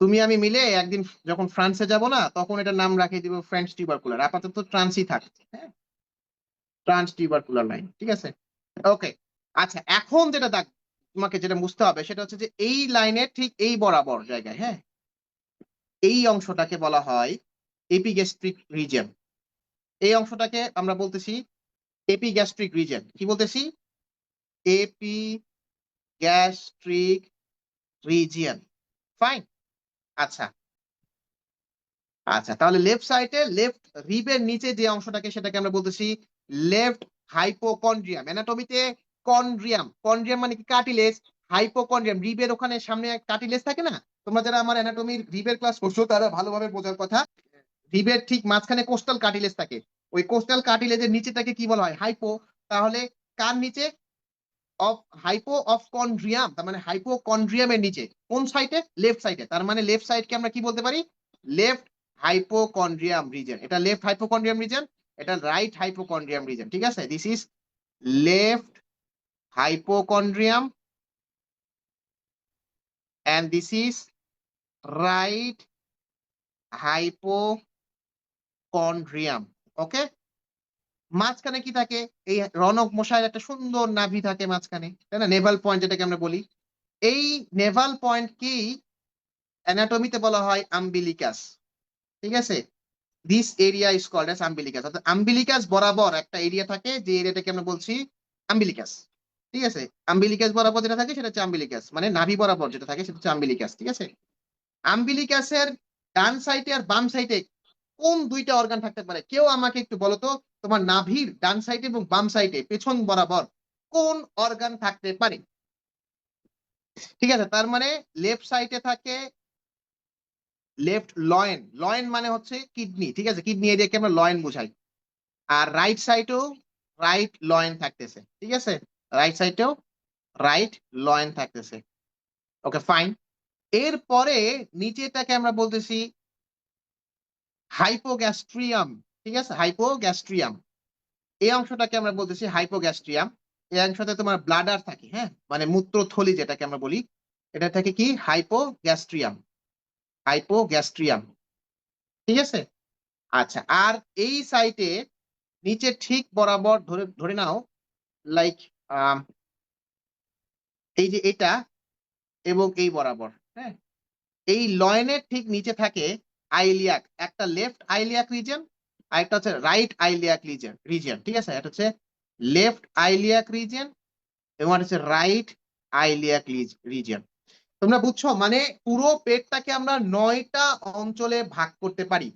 তুমি আমি মিলে একদিন যখন ফ্রান্সে যাব না, তখন এটার নাম রাখিয়ে দিব ফ্রেঞ্চ টিউবারকুলার। আপাতত ট্রান্সই থাকছে, হ্যাঁ, ট্রান্স টিউবারকুলার লাইন, ঠিক আছে। ওকে, আচ্ছা, এখন যেটা দেখ, তোমাকে যেটা বুঝতে হবে সেটা হচ্ছে যে এই লাইনের ঠিক এই বরাবর জায়গায়, হ্যাঁ, এই অংশটাকে বলা হয় এপিগ্যাস্ট্রিক রিজিয়ন। এই অংশটাকে আমরা বলতেছি এপিগ্যাস্ট্রিক রিজিয়ন। কি বলতেছি? Epigastric region. ফাইন। আচ্ছা, আচ্ছা, তাহলে লেফট সাইডে লেফট রিবের নিচে যে অংশটাকে সেটাকে আমরা বলতেছি লেফট হাইপোকন্ড্রিয়াম। অ্যানাটমিতে কন্ড্রিয়াম, কন্ড্রিয়াম মানে কি? কার্টিলেজ। হাইপোকন্ড্রিয়াম, রিবের ওখানে সামনে কার্টিলেজ থাকে না? তোমরা যারা আমার অ্যানাটমির রিবের ক্লাস করছো তারা ভালোভাবে বোঝার কথা। রিবের ঠিক মাঝখানে কোস্টাল কার্টিলেজ থাকে। ওই কোস্টাল কার্টিলেজের নিচেটাকে কি বলা হয়? হাইপো। তাহলে কার নিচে? অফ হাইপো অফ কন্ড্রিয়াম, তার মানে হাইপোকন্ড্রিয়ামের নিচে। কোন সাইডে? লেফট সাইডে। তার মানে লেফট সাইডকে আমরা কি বলতে পারি? Left hypochondrium region. এটা লেফট হাইপোকন্ড্রিয়াম রিজন, এটা রাইট হাইপোকন্ড্রিয়াম রিজন, ঠিক আছে? This is left hypochondrium and this is right hypochondrium. Okay, মাঝখানে কি থাকে? এই রণক মশাইয়ের একটা সুন্দর নাভি থাকে মাঝখানে, তাই না? নেভাল পয়েন্ট যেটাকে আমরা বলি। এই নেভাল পয়েন্ট কি অ্যানাটমিতে বলা হয় আম্বিলিকাস, ঠিক আছে? This area is called as umbilicus. অর্থাৎ আম্বিলিকাস বরাবর একটা এরিয়া থাকে, যে এরিয়াটাকে আমরা বলছি আম্বিলিকাস, ঠিক আছে? আম্বিলিকাস বরাবর যেটা থাকে সেটা হচ্ছে আম্বিলিকাস, মানে নাভি বরাবর যেটা থাকে সেটা হচ্ছে আম্বিলিকাস, ঠিক আছে? আম্বিলিকাসের ডান সাইডে আর বাম সাইডে কোন দুইটা অর্গান থাকতে পারে? কেউ আমাকে একটু বলো তো, তোমার নাভির ডান সাইডে এবং বাম সাইডে পেছন বরাবর কোন অর্গান থাকতে পারে? ঠিক আছে, তার মানে লেফট সাইডে থাকে লেফট লয়েন। লয়েন মানে হচ্ছে কিডনি, ঠিক আছে? কিডনি এরিয়াকে আমরা লয়েন বুঝাই। আর রাইট সাইডেও রাইট লয়েন থাকতেছে, ঠিক আছে? রাইট সাইডেও রাইট লয়েন থাকতেছে। ওকে, ফাইন। এরপরে নিচেটাকে আমরা বলতেছি হাইপোগ্যাস্ট্রিয়াম, ঠিক আছে? হাইপোগ্যাস্ট্রিয়াম, এই অংশটাকে আমরা বলতেছি হাইপোগ্যাস্ট্রিয়াম। এই অংশতে তোমার ব্লাডার থাকে, হ্যাঁ, মানে মূত্রথলি যেটাকে আমরা বলি, এটা থাকে কি? হাইপোগ্যাস্ট্রিয়াম, হাইপোগ্যাস্ট্রিয়াম, ঠিক আছে? আচ্ছা, আর এই সাইটে নিচে ঠিক বরাবর ধরে ধরে নাও, লাইক এই যে এটা এবং এই বরাবর, হ্যাঁ, এই লয়েনের ঠিক নিচে থাকে আইলিয়াক, একটা লেফট আইলিয়াক রিজন আর একটা হচ্ছে রাইট আইলিয়াক রিজন, ঠিক আছে? এটা হচ্ছে লেফট আইলিয়াক রিজন এবং এটা হচ্ছে রাইট আইলিয়াক রিজন। তোমরা বুঝছো? মানে পুরো পেটটাকে আমরা 9টা অঞ্চলে ভাগ করতে পারি।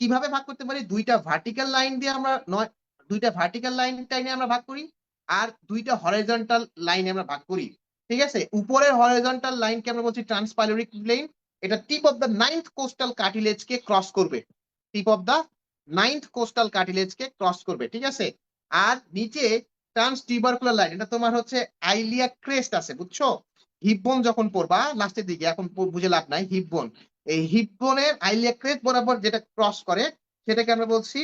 কিভাবে ভাগ করতে পারি? দুইটা ভার্টিক্যাল লাইন দিয়ে আমরা দুইটা ভার্টিক্যাল লাইন টাইনে আমরা ভাগ করি, আর দুইটা হরাইজন্টাল লাইনে আমরা ভাগ করি, ঠিক আছে? উপরের হরাইজন্টাল লাইনকে আমরা বলছি ট্রান্সপাইলোরিক প্লেন। এটা tip of the ninth costal cartilage কে ক্রস করবে, tip of the ninth costal cartilage কে ক্রস করবে, ঠিক আছে? আর নিচে ট্রান্স টিউবারকুলার লাইন, এটা তোমার হচ্ছে আইলিয়াক ক্রেস্ট আছে, বুঝছো? হিপ বোন যখন পড়বা লাস্টের দিকে, এখন বুঝে লাভ নাই, হিপ বোন, এই হিপ বোনের আইলিয়াক ক্রেস্ট বরাবর যেটা ক্রস করে সেটাকে আমরা বলছি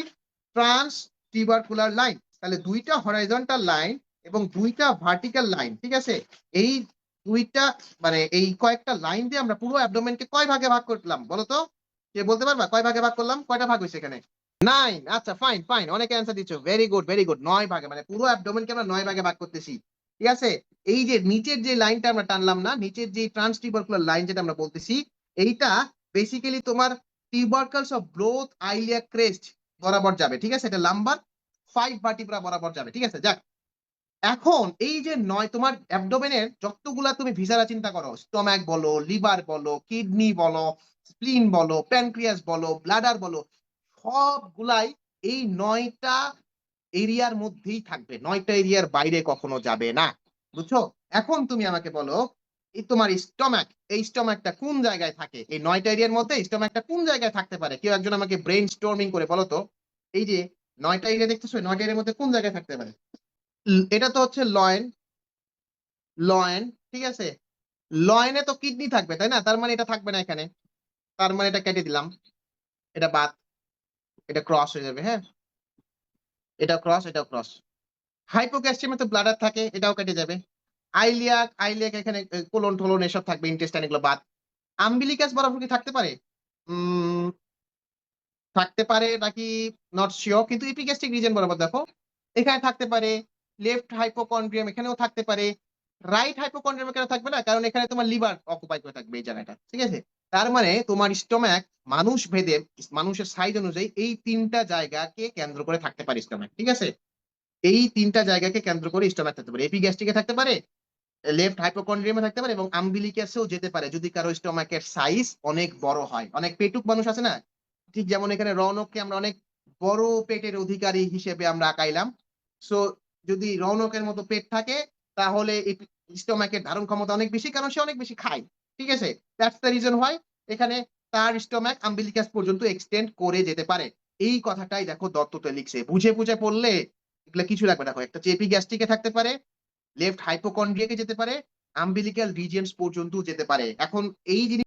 ট্রান্স টিউবারকুলার লাইন। তাহলে দুইটা হরাইজন্টাল লাইন এবং দুইটা ভার্টিক্যাল লাইন, ঠিক আছে? এই দুইটা মানে এই কয়েকটা লাইন দিয়ে আমরা পুরো অ্যাবডোমেনকে কয় ভাগে ভাগ করলাম বলো তো? কে বলতে পারবা কয় ভাগে ভাগ করলাম? কয়টা ভাগ হয়েছে এখানে? 9। আচ্ছা, ফাইন ফাইন, অনেকে অ্যান্সার দিচ্ছ, ভেরি গুড ভেরি গুড। 9 ভাগে, মানে পুরো অ্যাবডোমেনকে আমরা 9 ভাগে ভাগ করতেছি, ঠিক আছে? এই যে নিচের যে লাইনটা আমরা টানলাম না, নিচের যে ট্রান্স টিউবারকুলার লাইন যেটা আমরা বলতেছি, এইটা বেসিক্যালি তোমার টিউবারকলস অফ ব্রোথ আইলিয়াক ক্রেস্ট বরাবর যাবে, ঠিক আছে? এটা লাম্বার 5 ভার্টিব্রা বরাবর যাবে, ঠিক আছে? যাক, এখন এই যে 9 তোমার অ্যাবডোমেনের যতগুলা তুমি ভিসারা চিন্তা করো, স্টমাক বলো, লিভার বলো, কিডনি বলো, স্প্লিন বলো, প্যানক্রিয়াস বলো, ব্লাডার বলো, সবগুলাই এই 9টা এরিয়ার মধ্যেই থাকবে, 9টা এরিয়ার বাইরে কখনো যাবে না, বুঝছো? এখন তুমি আমাকে বলো, এই তোমার স্টমাক, এই স্টমাকটা কোন জায়গায় থাকে? এই 9টা এরিয়ার মধ্যে স্টমাকটা কোন জায়গায় থাকতে পারে? কেউ একজন আমাকে ব্রেইন স্টর্মিং করে বলো তো। এই যে 9টা এরিয়া দেখতেছো, 9টা এরিয়ার মধ্যে কোন জায়গায় থাকতে পারে? এটা তো হচ্ছে লয়েন, লয়েন, ঠিক আছে? লয়েনে তো কিডনি থাকবে, তাই না? তার মানে এটা থাকবে না এখানে, তার মানে এটা কেটে দিলাম, এটা বাদ, এটা ক্রস হয়ে যাবে, হ্যাঁ, এটা ক্রস, এটাও ক্রস। হাইপোগ্যাস্ট্রিয়ামে তো ব্লাডার থাকে, এটাও কেটে যাবে। আইলিয়াক, আইলিয়াক এখানে কোলন টোলন এসব থাকবে, ইন্টেস্টাইন, এগুলো বাদ। আম্বিলিকাস বরাবর কি থাকতে পারে? উম থাকতে পারে নাকি নট সিওর, কিন্তু এপিগ্যাস্ট্রিক রিজিয়ন বরাবর দেখো এখানে থাকতে পারে, লেফট হাইপোকন্ড্রিয়াম এখানেও থাকতে পারে, রাইট হাইপোকন্ড্রিয়াম কেন থাকবে না? কারণ এখানে তোমার লিভার অকুপাই করে থাকবে এই জায়গাটা, ঠিক আছে? তার মানে তোমার স্টোম্যাক মানুষ ভেদে, মানুষের সাইজ অনুযায়ী এই তিনটা জায়গাকে কেন্দ্র করে থাকতে পারে স্টোম্যাক, ঠিক আছে? এই তিনটা জায়গাকে কেন্দ্র করে স্টোম্যাক থাকতে পারে, এপিগ্যাস্ট্রিকে থাকতে পারে, লেফট হাইপোকন্ড্রিয়ামে থাকতে পারে এবং আম্বিলিকাসেও যেতে পারে যদি কারো স্টোমাকের সাইজ অনেক বড় হয়। অনেক পেটুক মানুষ আছে না, ঠিক যেমন এখানে রৌনককে আমরা অনেক বড় পেটের অধিকারী হিসেবে আমরা আঁকাইলাম। সো যদি রৌনকের মতো পেট থাকে তাহলে স্টোমাকের ধারণ ক্ষমতা অনেক বেশি, কারণ সে অনেক বেশি খায়, ঠিক আছে? দ্যাটস দ্য রিজন হয় এখানে তার স্টোমাক আম্বিলিকাস পর্যন্ত এক্সটেন্ড করে যেতে পারে। এই কথাটাই দেখো দত্ততে লিখছে, বুঝে বুঝে পড়লে এগুলা কিছু লাগবে। দেখো একটা চেপি গ্যাস্ট্রিকে থাকতে পারে, লেফট হাইপোকন্ড্রিয়াকে যেতে পারে, আম্বিলিক্যাল রিজিয়নস পর্যন্ত যেতে পারে। এখন এই জিনিস